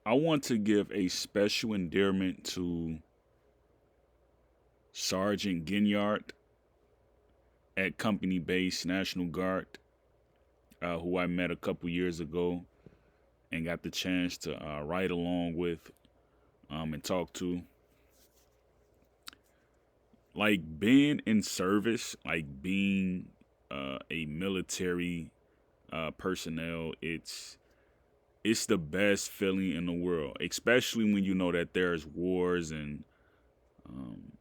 I want to give a special endearment to Sergeant Ginyard at Company Base National Guard, who I met a couple years ago and got the chance to ride along with and talk to. Like being in service, like being a military personnel, it's the best feeling in the world, especially when you know that there's wars and um,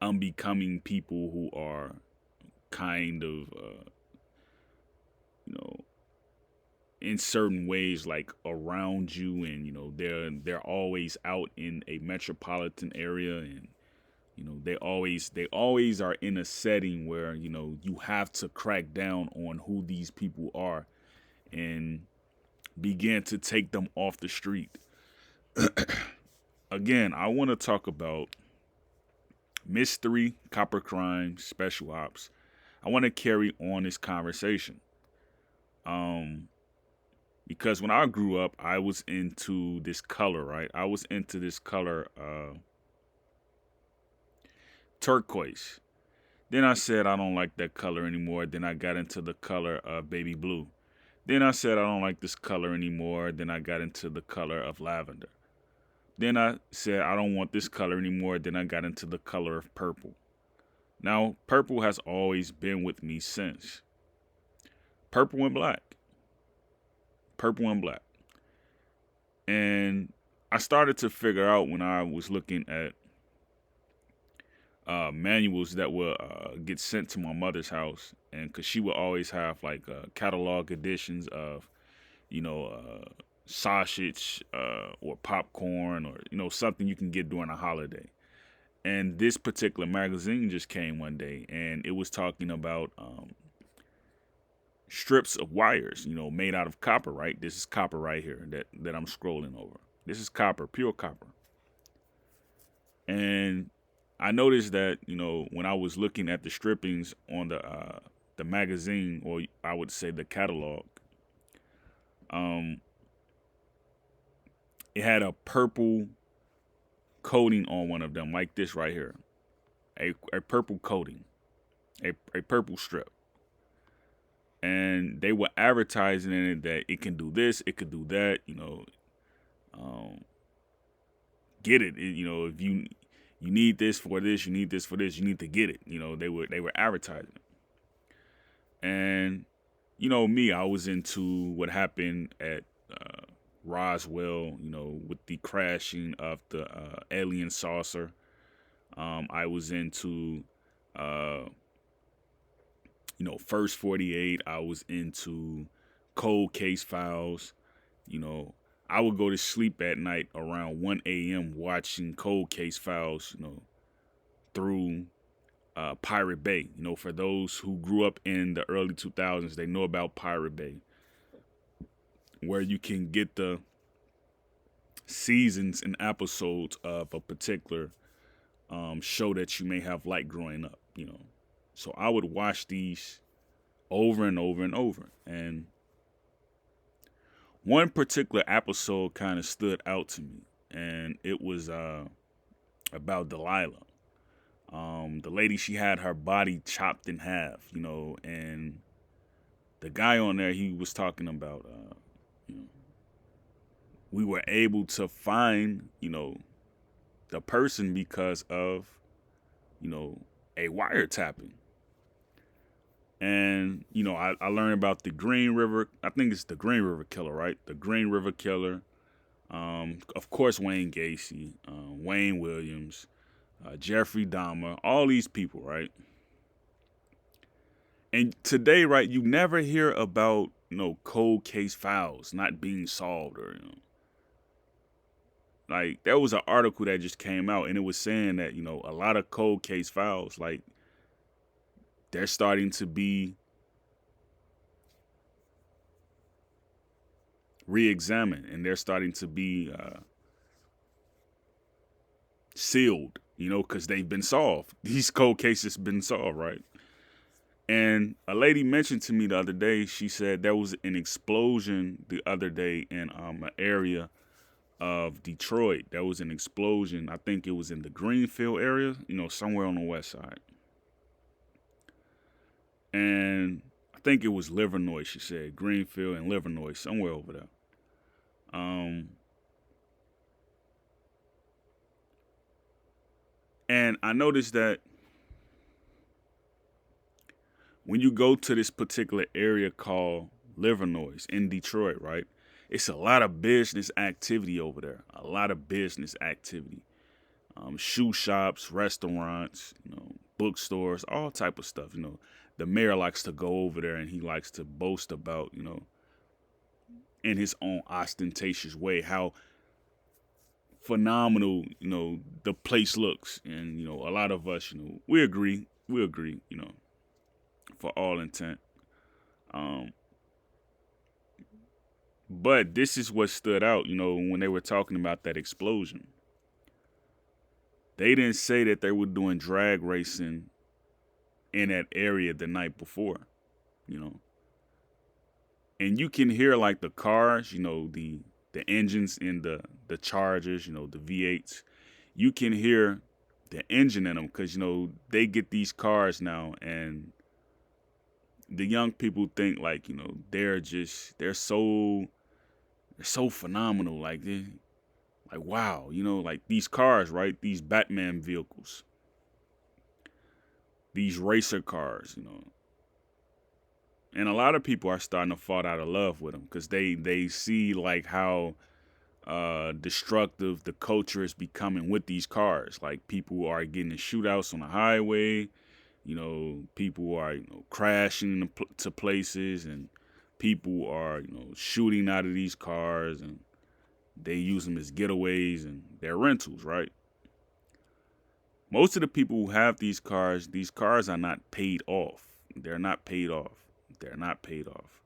unbecoming people who are kind of you know in certain ways like around you, and they're always out in a metropolitan area, and they always are in a setting where you have to crack down on who these people are and begin to take them off the street. Again, I want to talk about mystery, copper crime, special ops. I want to carry on this conversation. Um, because when I grew up, I was into this color, right? I was into this color, turquoise. Then I said I don't like that color anymore. Then I got into the color of baby blue. Then I said I don't like this color anymore. Then I got into the color of lavender. Then I said I don't want this color anymore. Then I got into the color of purple. Now, purple has always been with me since. Purple and black. Purple and black. And I started to figure out when I was looking at manuals that would get sent to my mother's house, and because she would always have like catalog editions of, sausage or popcorn or something you can get during a holiday. And this particular magazine just came one day, and it was talking about strips of wires, made out of copper. Right, this is copper right here that I'm scrolling over. This is copper, pure copper. And I noticed that when I was looking at the strippings on the magazine, or I would say the catalog, um, it had a purple coating on one of them, like this right here, a purple coating, a purple strip, and they were advertising in it that it can do this, it could do that, um, get it, if you need this for this, you need this for this, you need to get it. They were advertising it. And me, I was into what happened at Roswell, with the crashing of the alien saucer. I was into uh, First 48. I was into cold case files. You know, I would go to sleep at night around 1 a.m. watching cold case files, through Pirate Bay. For those who grew up in the early 2000s, they know about Pirate Bay, where you can get the seasons and episodes of a particular show that you may have liked growing up. So I would watch these over and over and over. And one particular episode kind of stood out to me, and it was about Delilah. The lady, she had her body chopped in half, and the guy on there, he was talking about, you know, we were able to find, the person because of, a wiretapping. And, I learned about the Green River. I think it's the Green River Killer, right? The Green River Killer. Of course, Wayne Gacy, Wayne Williams, Jeffrey Dahmer, all these people, right? And today, right, you never hear about, cold case files not being solved, or, like there was an article that just came out, and it was saying that, a lot of cold case files, like, they're starting to be re-examined, and they're starting to be sealed, because they've been solved. These cold cases been solved, right? And a lady mentioned to me the other day, she said there was an explosion the other day in an area of Detroit. There was an explosion. I think it was in the Greenfield area, somewhere on the west side. And I think it was Livernois, she said. Greenfield and Livernois, somewhere over there. And I noticed that when you go to this particular area called Livernois in Detroit, right? It's a lot of business activity over there. A lot of business activity. Shoe shops, restaurants, bookstores, all type of stuff. The mayor likes to go over there and he likes to boast about, in his own ostentatious way, how phenomenal, the place looks. And, a lot of us, we agree, for all intent. But this is what stood out, when they were talking about that explosion. They didn't say that they were doing drag racing in that area the night before, And you can hear like the cars, the engines in the Chargers, the V8s. You can hear the engine in them because, they get these cars now and the young people think like, they're so phenomenal. Like wow, like these cars, right? These Batman vehicles, these racer cars, And a lot of people are starting to fall out of love with them because they see like how destructive the culture is becoming with these cars. Like people are getting in shootouts on the highway, people are crashing to places, and people are shooting out of these cars, and they use them as getaways and they're rentals, right? Most of the people who have these cars are not paid off. They're not paid off. They're not paid off.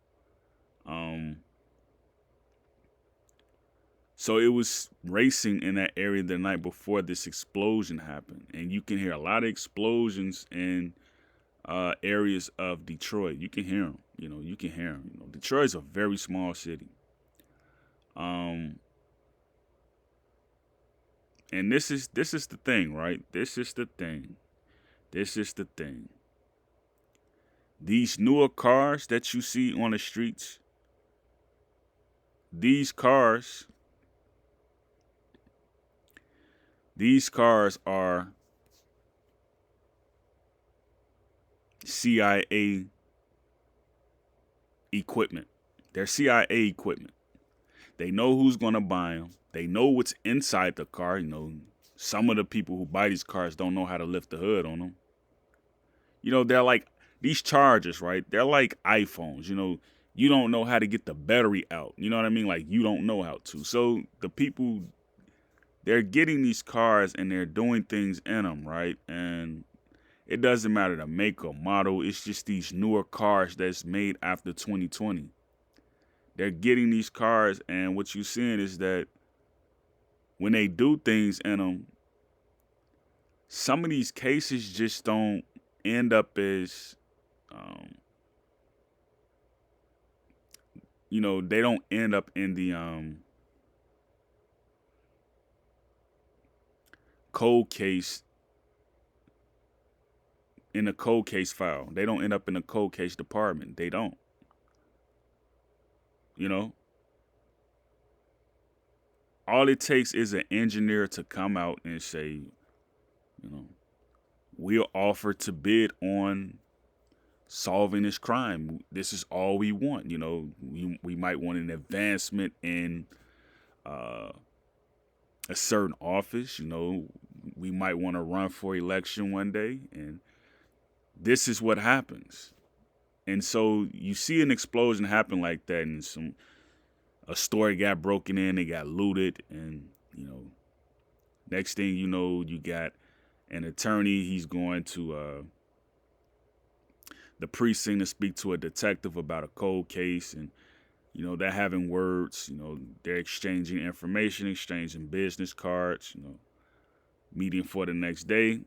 So it was racing in that area the night before this explosion happened. And you can hear a lot of explosions in areas of Detroit. You can hear them. You can hear them. Detroit's a very small city. And this is the thing, right? This is the thing. These newer cars that you see on the streets, these cars are CIA equipment. They're CIA equipment. They know who's going to buy them. They know what's inside the car. Some of the people who buy these cars don't know how to lift the hood on them. They're like these Chargers, right? They're like iPhones. You don't know how to get the battery out. You know what I mean? Like, you don't know how to. So the people, they're getting these cars and they're doing things in them, right? And it doesn't matter the make or model. It's just these newer cars that's made after 2020. They're getting these cars, and what you're seeing is that when they do things in them, some of these cases just don't end up as, they don't end up in the cold case, in the cold case file. They don't end up in the cold case department. They don't. All it takes is an engineer to come out and say, we'll offer to bid on solving this crime. This is all we want. We might want an advancement in a certain office. We might want to run for election one day, and this is what happens. And so you see an explosion happen like that, and a store got broken in, they got looted, and next thing you know, you got an attorney. He's going to the precinct to speak to a detective about a cold case, and they're having words. They're exchanging information, exchanging business cards. Meeting for the next day.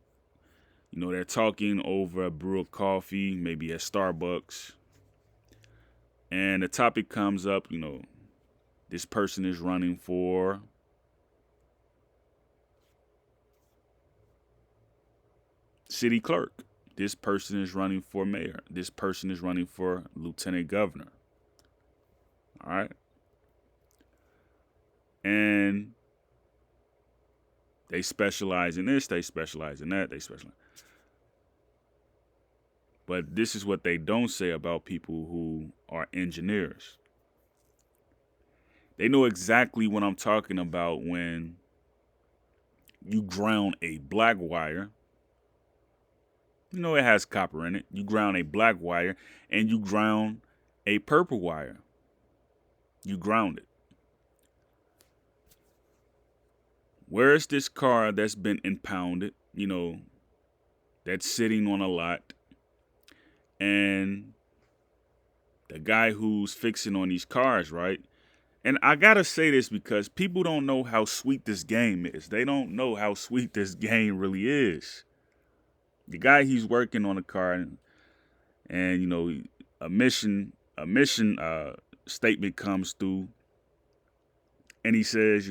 They're talking over a brew of coffee, maybe at Starbucks, and the topic comes up. This person is running for city clerk. This person is running for mayor. This person is running for lieutenant governor. All right. And they specialize in this, they specialize in that, they specialize. But this is what they don't say about people who are engineers. They know exactly what I'm talking about when you ground a black wire. You know it has copper in it. You ground a black wire and you ground a purple wire. You ground it. Where's this car that's been impounded, that's sitting on a lot, and the guy who's fixing on these cars, right? And I gotta say this because people don't know how sweet this game is. They don't know how sweet this game really is. The guy he's working on the car, and a mission statement comes through, and he says,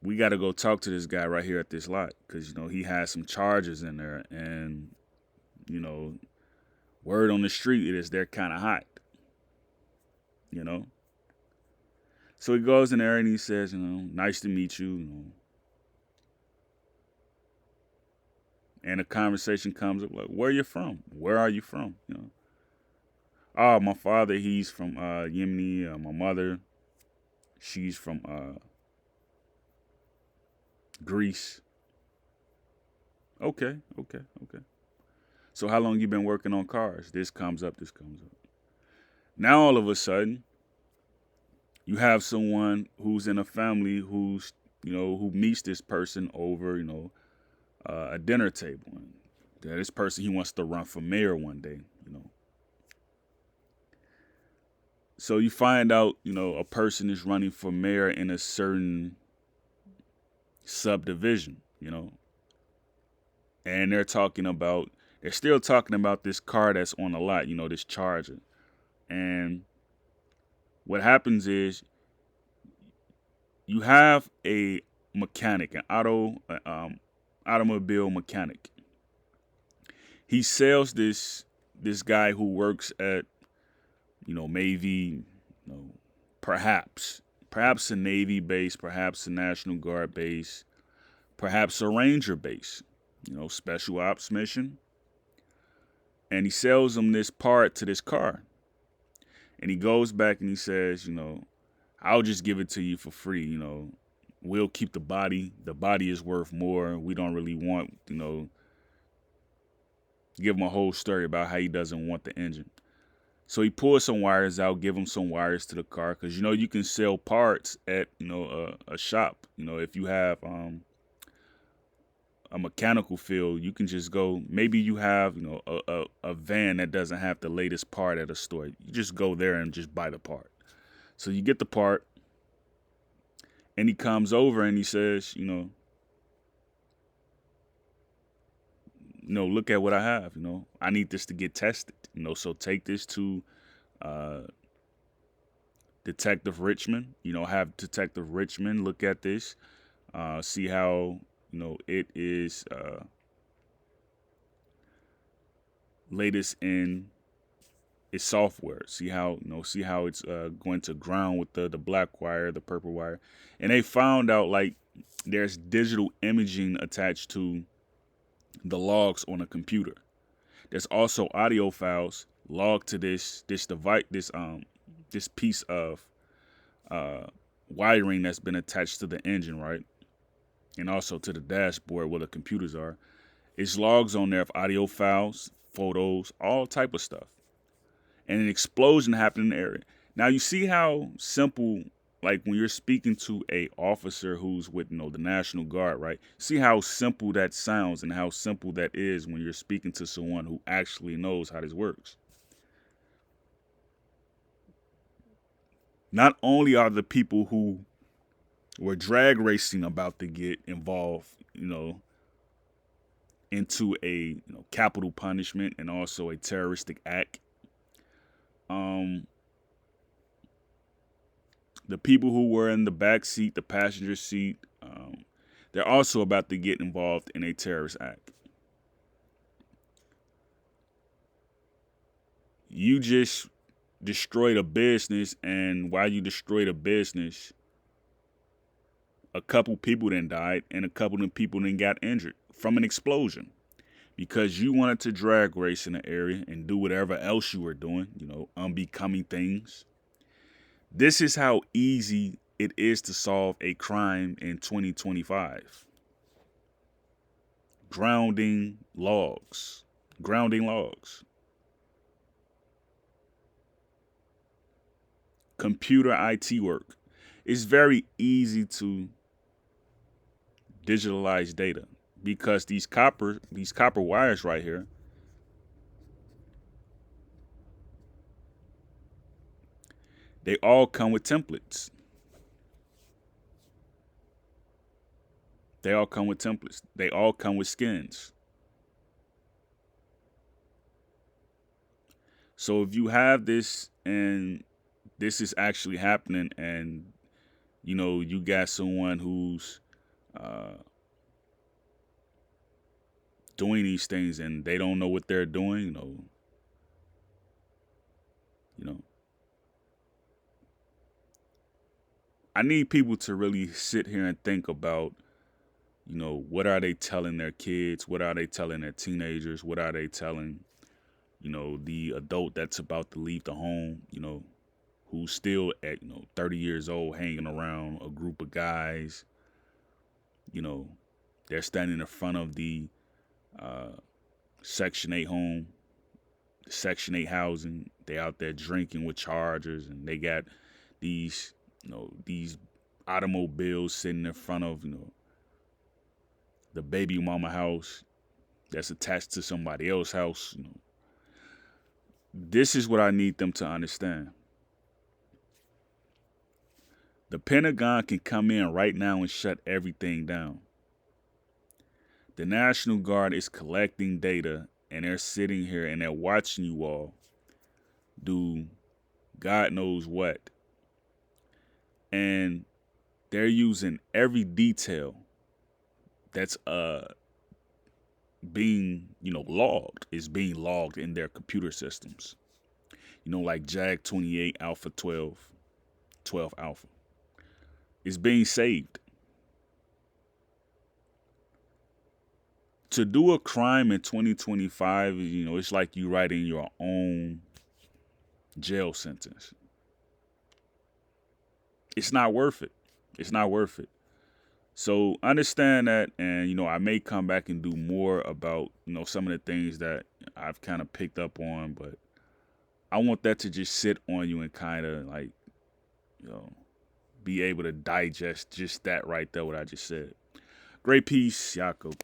we got to go talk to this guy right here at this lot because he has some charges in there, and word on the street is they're kind of hot. So he goes in there and he says, nice to meet you. And a conversation comes up like, where are you from? Where are you from? Oh, my father, he's from Yemeni. My mother, she's from Greece. Okay. So how long you been working on cars? This comes up. Now all of a sudden, you have someone who's in a family who's, who meets this person over, a dinner table. And this person, he wants to run for mayor one day, So you find out, a person is running for mayor in a certain subdivision, and they're still talking about this car that's on the lot, this Charger. And what happens is you have a mechanic, automobile mechanic. He sells this guy who works at, maybe, perhaps a Navy base, perhaps a National Guard base, perhaps a Ranger base, special ops mission. And he sells him this part to this car. And he goes back and he says, I'll just give it to you for free. We'll keep the body. The body is worth more. We don't really want, give him a whole story about how he doesn't want the engine. So he pulls some wires out, give him some wires to the car. Because, you can sell parts at, a shop. If you have a mechanical field, you can just go. Maybe you have, a van that doesn't have the latest part at a store. You just go there and just buy the part. So you get the part, and he comes over and he says, look at what I have. I need this to get tested. So take this to Detective Richmond. Have Detective Richmond look at this, see how it is latest in its software. See how it's going to ground with the black wire, the purple wire, and they found out like there's digital imaging attached to the logs on a computer. There's also audio files logged to this device, this piece of wiring that's been attached to the engine, right? And also to the dashboard where the computers are. It's logs on there of audio files, photos, all type of stuff. And an explosion happened in the area. Now you see how simple, like when you're speaking to a officer who's with, the National Guard, right? See how simple that sounds and how simple that is when you're speaking to someone who actually knows how this works. Not only are the people who were drag racing about to get involved, into a capital punishment and also a terroristic act. The people who were in the back seat, the passenger seat, they're also about to get involved in a terrorist act. You just destroyed a business, and while you destroyed a business, a couple people then died, and a couple of people then got injured from an explosion because you wanted to drag race in the area and do whatever else you were doing, unbecoming things. This is how easy it is to solve a crime in 2025. Grounding logs. Grounding logs. Computer IT work. It's very easy to digitalize data because these copper wires right here, they all come with templates. They all come with templates. They all come with skins. So if you have this and this is actually happening, and you got someone who's doing these things and they don't know what they're doing, I need people to really sit here and think about, what are they telling their kids? What are they telling their teenagers? What are they telling, the adult that's about to leave the home, who's still at, 30 years old, hanging around a group of guys, they're standing in front of the Section 8 home, Section 8 housing. They out there drinking with chargers, and they got these, these automobiles sitting in front of, the baby mama house that's attached to somebody else's house. This is what I need them to understand. The Pentagon can come in right now and shut everything down. The National Guard is collecting data, and they're sitting here and they're watching you all do God knows what. And they're using every detail that's being, logged, is being logged in their computer systems. Like JAG 28 Alpha 12, 12 Alpha. It's being saved. To do a crime in 2025, it's like you writing your own jail sentence. It's not worth it. It's not worth it. So understand that, and I may come back and do more about some of the things that I've kind of picked up on, but I want that to just sit on you and kind of like be able to digest just that right there, what I just said. Great piece, Yako.